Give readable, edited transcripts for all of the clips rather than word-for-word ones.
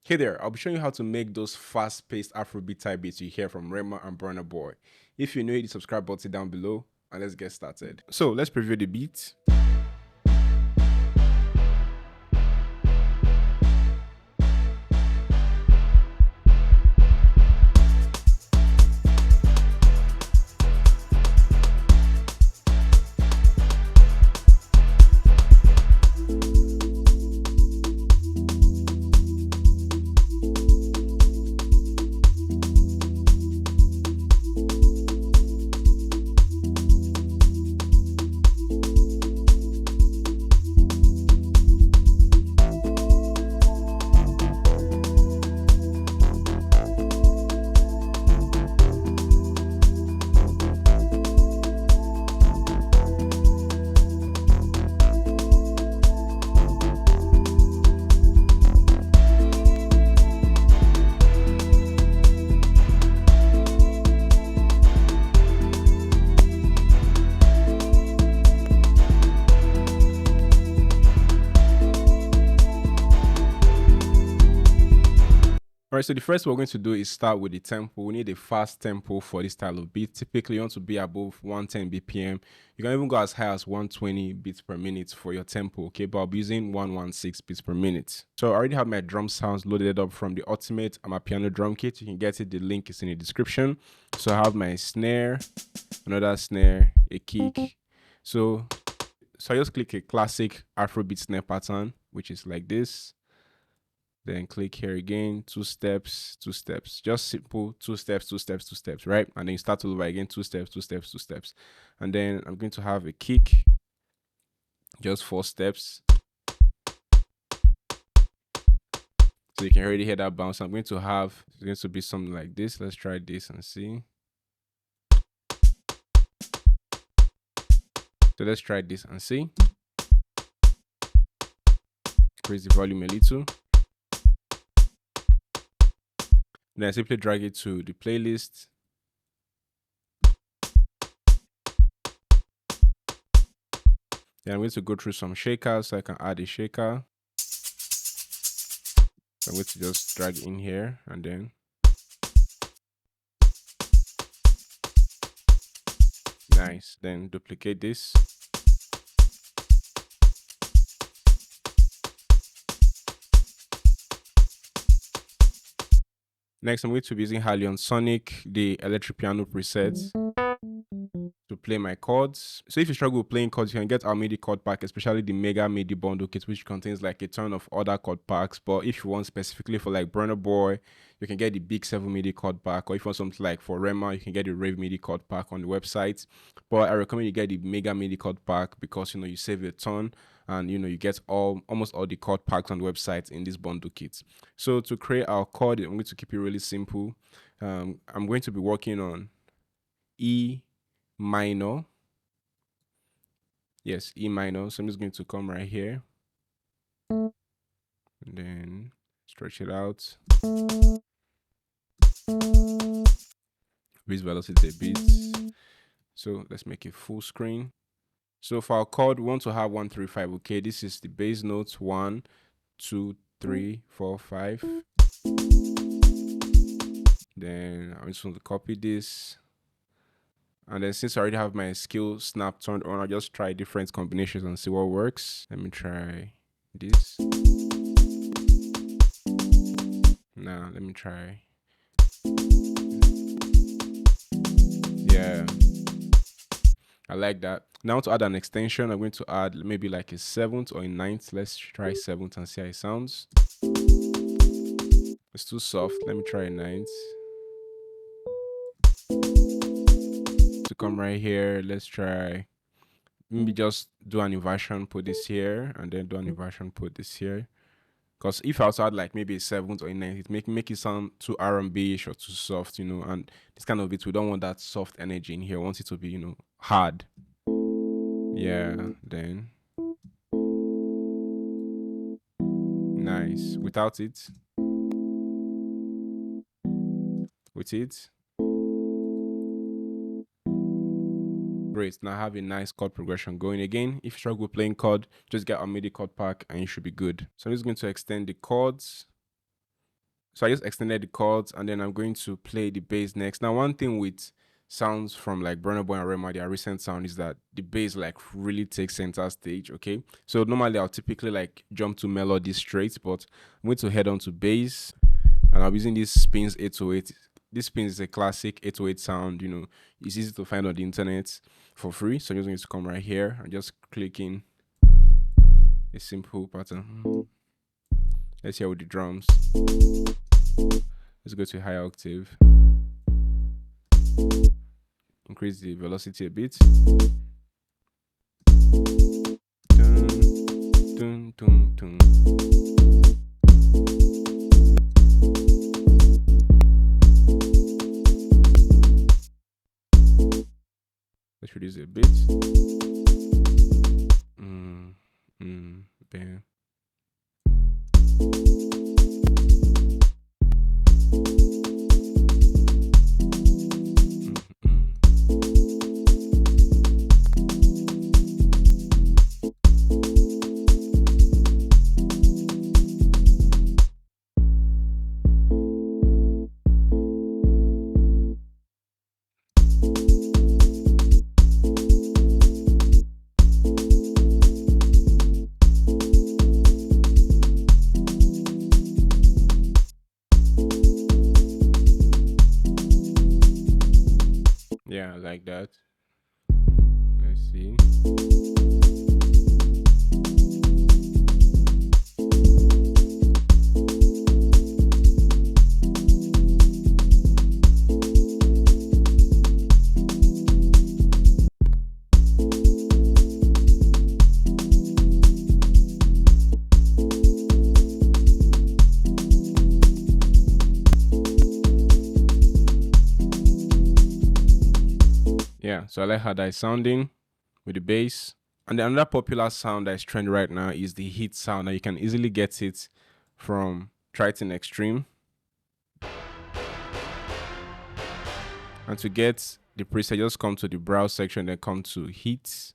Hey there, I'll be showing you how to make those fast-paced Afrobeat type beats you hear from Rema and Burna Boy. If you're new, hit the subscribe button down below and let's get started. So let's preview the beat. All right, so the first we're going to do is start with the tempo. We need a fast tempo for this style of beat. Typically, you want to be above 110 BPM. You can even go as high as 120 beats per minute for your tempo, okay? But I'll be using 116 beats per minute. So I already have my drum sounds loaded up from the Ultimate amapiano drum kit. You can get it. The link is in the description. So I have my snare, another snare, a kick. So I just click a classic Afrobeat snare pattern, which is like this. Then click here again, two steps, just simple 2 steps, 2 steps, 2 steps, right? And then you start all over again, 2 steps, 2 steps, 2 steps. And then I'm going to have a kick, just 4 steps. So you can already hear that bounce. I'm going to have, it's going to be something like this. Let's try this and see. So let's try this and see. Increase the volume a little. Then I simply drag it to the playlist. Then I'm going to go through some shakers, so I can add a shaker. So I'm going to just drag in here and then. Nice. Then duplicate this. Next, I'm going to be using Halion Sonic, the electric piano presets, to play my chords. So if you struggle with playing chords, you can get our MIDI chord pack, especially the Mega MIDI bundle kit, which contains like a ton of other chord packs. But if you want specifically for like Burna Boy, you can get the Big 7 MIDI chord pack. Or if you want something like for Rema, you can get the Rave MIDI chord pack on the website. But I recommend you get the Mega MIDI chord pack because, you know, you save a ton. And, you know, you get almost all the chord packs on the website in this bundle kit. So to create our chord, I'm going to keep it really simple. I'm going to be working on E minor. Yes, E minor. So I'm just going to come right here. And then stretch it out. Raise velocity a bit. So let's make it full screen. So for our chord, we want to have 1, 3, 5. Okay, this is the bass notes 1, 2, 3, 4, 5. Then I just want to copy this. And then since I already have my skill snap turned on, I'll just try different combinations and see what works. Let me try this. Now let me try. Yeah. I like that. Now to add an extension, I'm going to add maybe like a 7th or a 9th. Let's try 7th and see how it sounds. It's too soft. Let me try a 9th. To come right here, let's try maybe just do an inversion, put this here, and then do an inversion, put this here. Because if I also add like maybe a 7th or a 9th, it make it sound too R&B-ish or too soft, you know. And this kind of beat, we don't want that soft energy in here. We want it to be, you know, hard. Yeah, then nice. Without it, with it, great. Now I have a nice chord progression going. Again, if you struggle playing chord, just get a MIDI chord pack and you should be good. So I'm just going to extend the chords So I just extended the chords, and then I'm going to play the bass next. Now, one thing with sounds from like Burna Boy and Rema, their recent sound, is that the bass like really takes center stage. Okay, so normally I'll typically like jump to melody straight, but I'm going to head on to bass, and I'm using this Spins 808. This Spins is a classic 808 sound. It's easy to find on the internet for free. So I'm just going to come right here and just click in a simple pattern. Let's hear with the drums. Let's go to a higher octave. Increase the velocity a bit. Dun, dun, dun, dun. Let's reduce it a bit. Bam. Yeah, like that. Let's see. Yeah, so I like how that is sounding with the bass. And then another popular sound that is trending right now is the hit sound. Now you can easily get it from Triton Extreme. And to get the preset, just come to the browse section, then come to hits.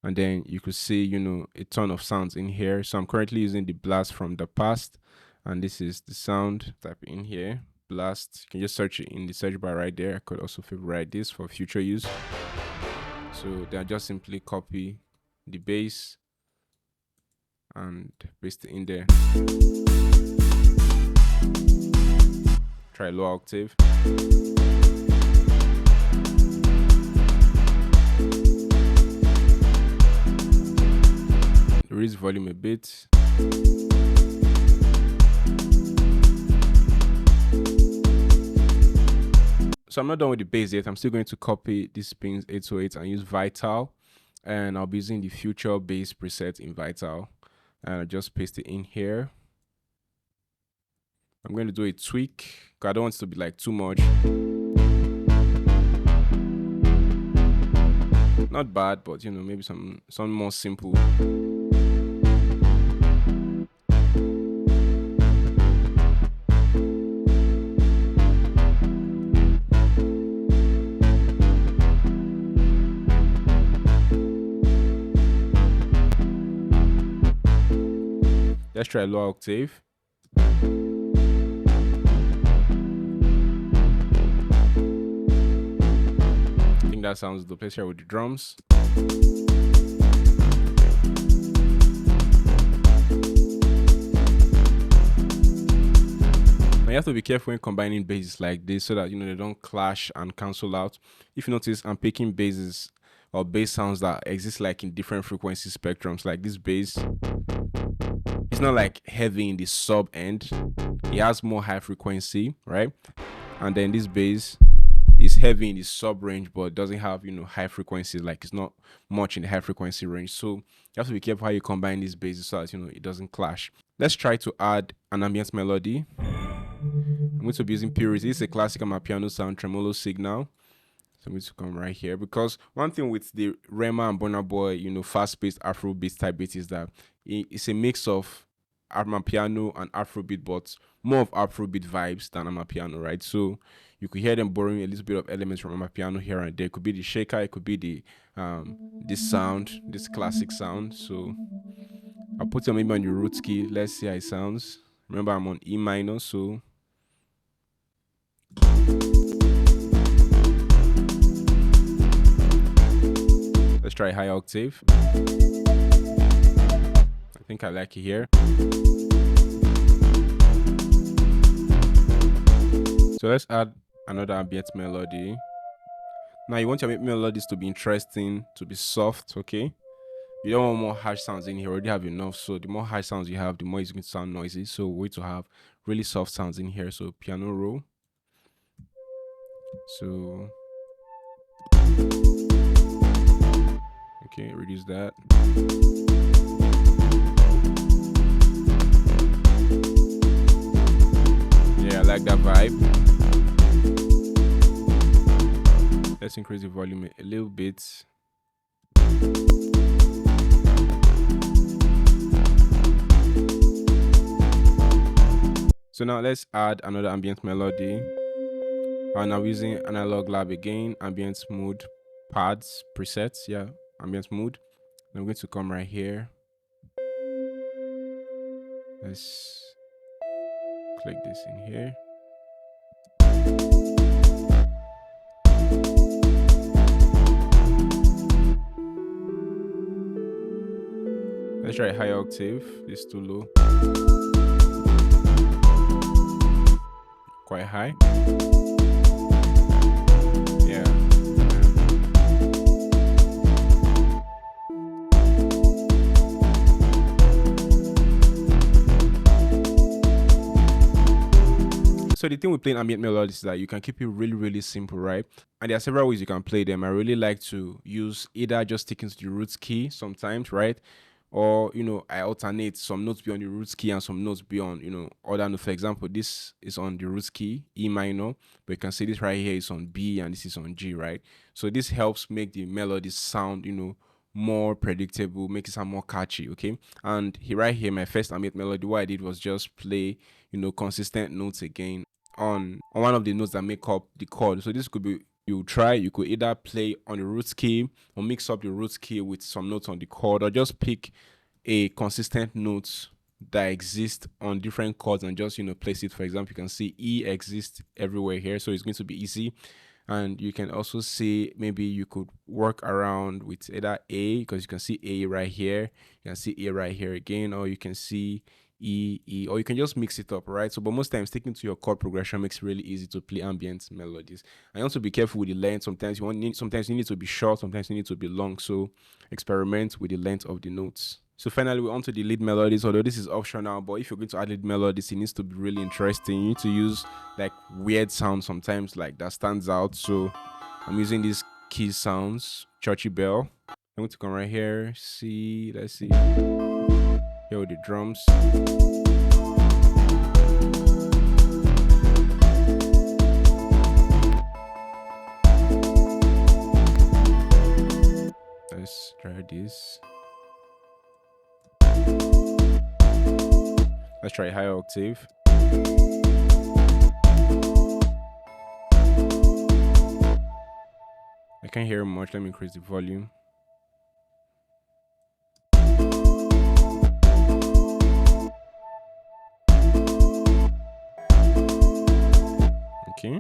And then you could see, a ton of sounds in here. So I'm currently using the blast from the past. And this is the sound. Type in here. Blast. You can just search it in the search bar right there. I could also favorite this for future use. So then I just simply copy the bass and paste it in there. Try low octave. Raise volume a bit. So I'm not done with the bass yet. I'm still going to copy this Spins 808 and use Vital. And I'll be using the future bass preset in Vital. And I'll just paste it in here. I'm going to do a tweak because I don't want it to be like too much. Not bad, but maybe some more simple. Let's try low octave. I think that sounds dope. Let's try with the drums. Now you have to be careful when combining basses like this so that they don't clash and cancel out. If you notice, I'm picking basses or bass sounds that exist like in different frequency spectrums. Like this bass, it's not like heavy in the sub end. It has more high frequency, right? And then this bass is heavy in the sub range, but doesn't have high frequencies. Like it's not much in the high frequency range. So you have to be careful how you combine these basses so that it doesn't clash. Let's try to add an ambient melody. I'm going to be using Purity. It's a classic amapiano sound, tremolo signal. So I'm going to come right here, because one thing with the Rema and Burna Boy, fast-paced Afrobeat type beat is that it's a mix of amapiano and Afrobeat, but more of Afrobeat vibes than amapiano, right? So you could hear them borrowing a little bit of elements from amapiano here and there. It could be the shaker, it could be the this sound, this classic sound. So I'll put it maybe on the root key. Let's see how it sounds. Remember, I'm on E minor, so Let's try high octave. I think I like it here. So let's add another ambient melody. Now you want your melodies to be interesting, to be soft, okay? You don't want more harsh sounds in here, you already have enough. So the more harsh sounds you have, the more it's going to sound noisy. So we need to have really soft sounds in here. So piano roll. So okay, reduce that. Yeah, I like that vibe. Let's increase the volume a little bit. So now let's add another ambient melody. And I'm using Analog Lab again, ambient mood pads presets. Yeah, ambient mood. I'm going to come right here. Let's click this in here. Let's try a high octave. This is too low. Quite high. Yeah. So the thing with playing ambient melodies is that you can keep it really, really simple, right? And there are several ways you can play them. I really like to use either just sticking to the roots key sometimes, right? Or, you know, I alternate some notes be on the roots key and some notes be on, you know, other notes. For example, this is on the roots key, E minor, but you can see this right here is on B and this is on G, right? So this helps make the melody sound, you know, more predictable, make it sound more catchy, okay? And here, right here, my first ambient melody, what I did was just play, you know, consistent notes again on one of the notes that make up the chord. So this could be, you could either play on the roots key or mix up the roots key with some notes on the chord, or just pick a consistent note that exists on different chords and just, you know, place it. For example, you can see E exists everywhere here, so it's going to be easy. And you can also see maybe you could work around with either A, because you can see A right here, you can see A right here again, or you can see E, or you can just mix it up, right? So, but most times sticking to your chord progression makes it really easy to play ambient melodies. And also be careful with the length. Sometimes you need to be short, sometimes you need to be long. So experiment with the length of the notes. So finally, we're on to the lead melodies, although this is optional, but if you're going to add lead melodies, it needs to be really interesting. You need to use like weird sounds sometimes, like that stands out. So I'm using these key sounds, churchy bell. I'm going to come right here, let's see. Here with the drums. Let's try this. Let's try a high octave. I can't hear much. Let me increase the volume. Okay.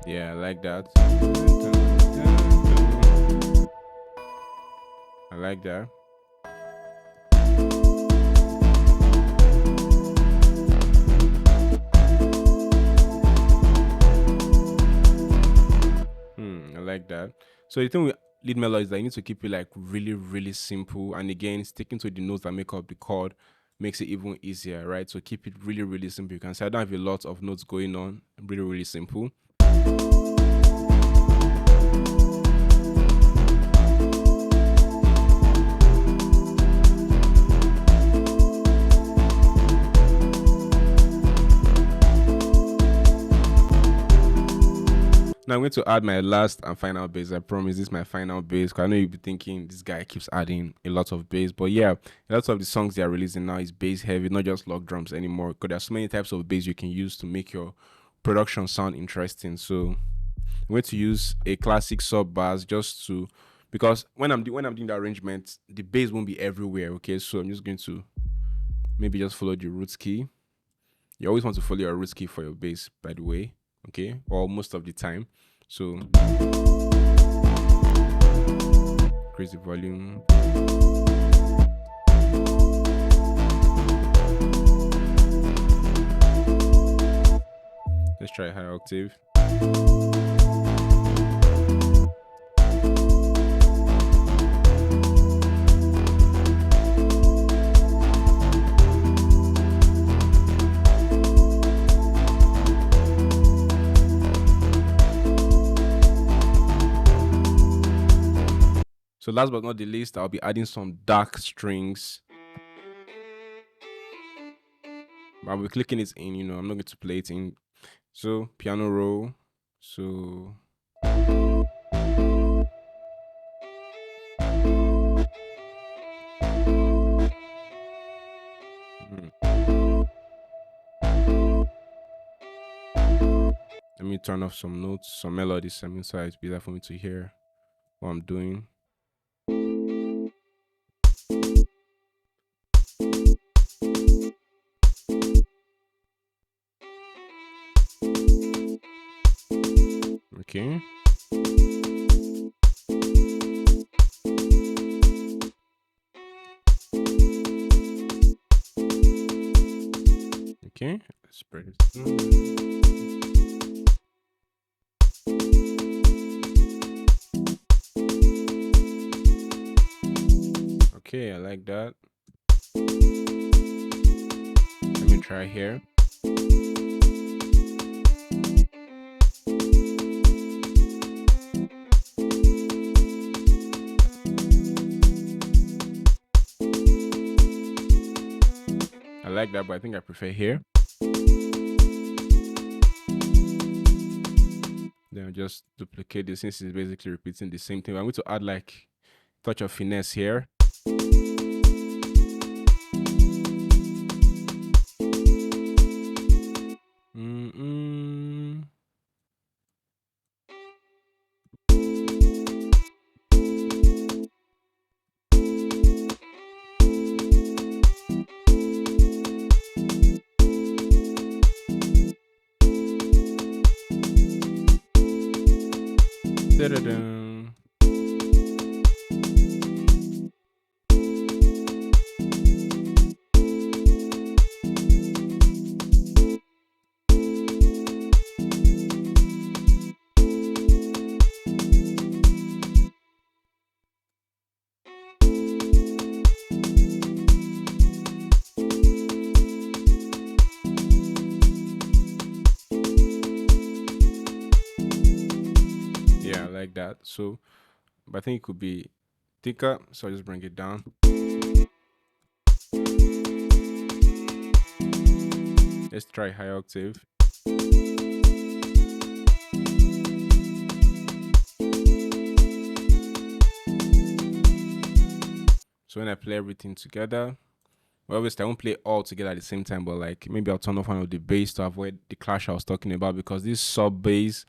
Yeah, I like that. I like that. I like that. So the thing with lead melody is that you need to keep it like really, really simple. And again, sticking to the notes that make up the chord makes it even easier, right? So keep it really, really simple. You can see I don't have a lot of notes going on. Really, really simple. Now I'm going to add my last and final bass. I promise this is my final bass, because I know you'll be thinking this guy keeps adding a lot of bass. But yeah, a lot of the songs they are releasing now is bass heavy, not just log drums anymore, because there's so many types of bass you can use to make your production sound interesting. So I'm going to use a classic sub bass just to, because when I'm doing the arrangement, the bass won't be everywhere. Okay, so I'm just going to maybe just follow the root key. You always want to follow your root key for your bass, by the way. Okay, or most of the time. So increase the volume. Let's try high octave. So last but not the least, I'll be adding some dark strings. I'll be clicking it in, I'm not going to play it in. So piano roll. So let me turn off some notes, some melodies, so it's better for me to hear what I'm doing. Okay. Okay, let's spread it. Okay, I like that. Let me try here. I like that, but I think I prefer here. Then I'll just duplicate this since it's basically repeating the same thing. I'm going to add like a touch of finesse here. Da-da-dum. Like that. So but I think it could be thicker, so I'll just bring it down. Let's try high octave. So when I play everything together, well, obviously I won't play all together at the same time, but like maybe I'll turn off one of the bass to avoid the clash I was talking about, because this sub bass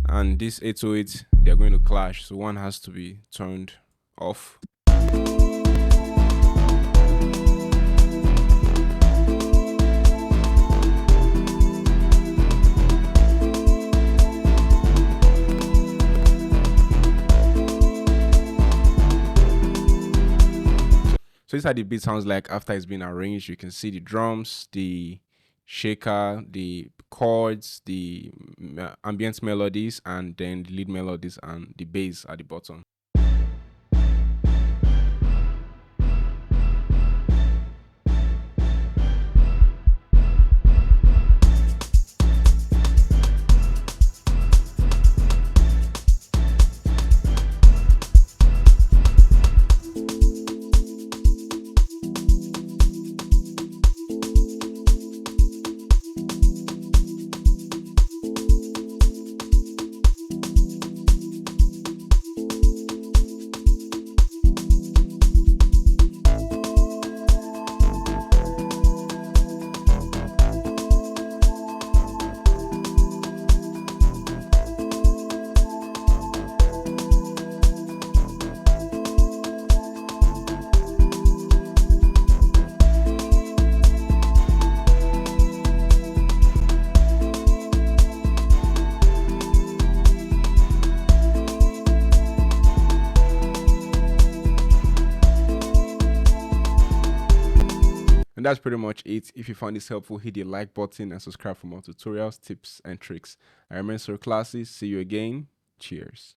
and this 808, they're going to clash, so one has to be turned off. So this is how the beat sounds like after it's been arranged. You can see the drums, the shaker, the chords, the ambient melodies, and then the lead melodies and the bass at the bottom. And that's pretty much it. If you found this helpful, hit the like button and subscribe for more tutorials, tips, and tricks. I remain so classy. See you again. Cheers.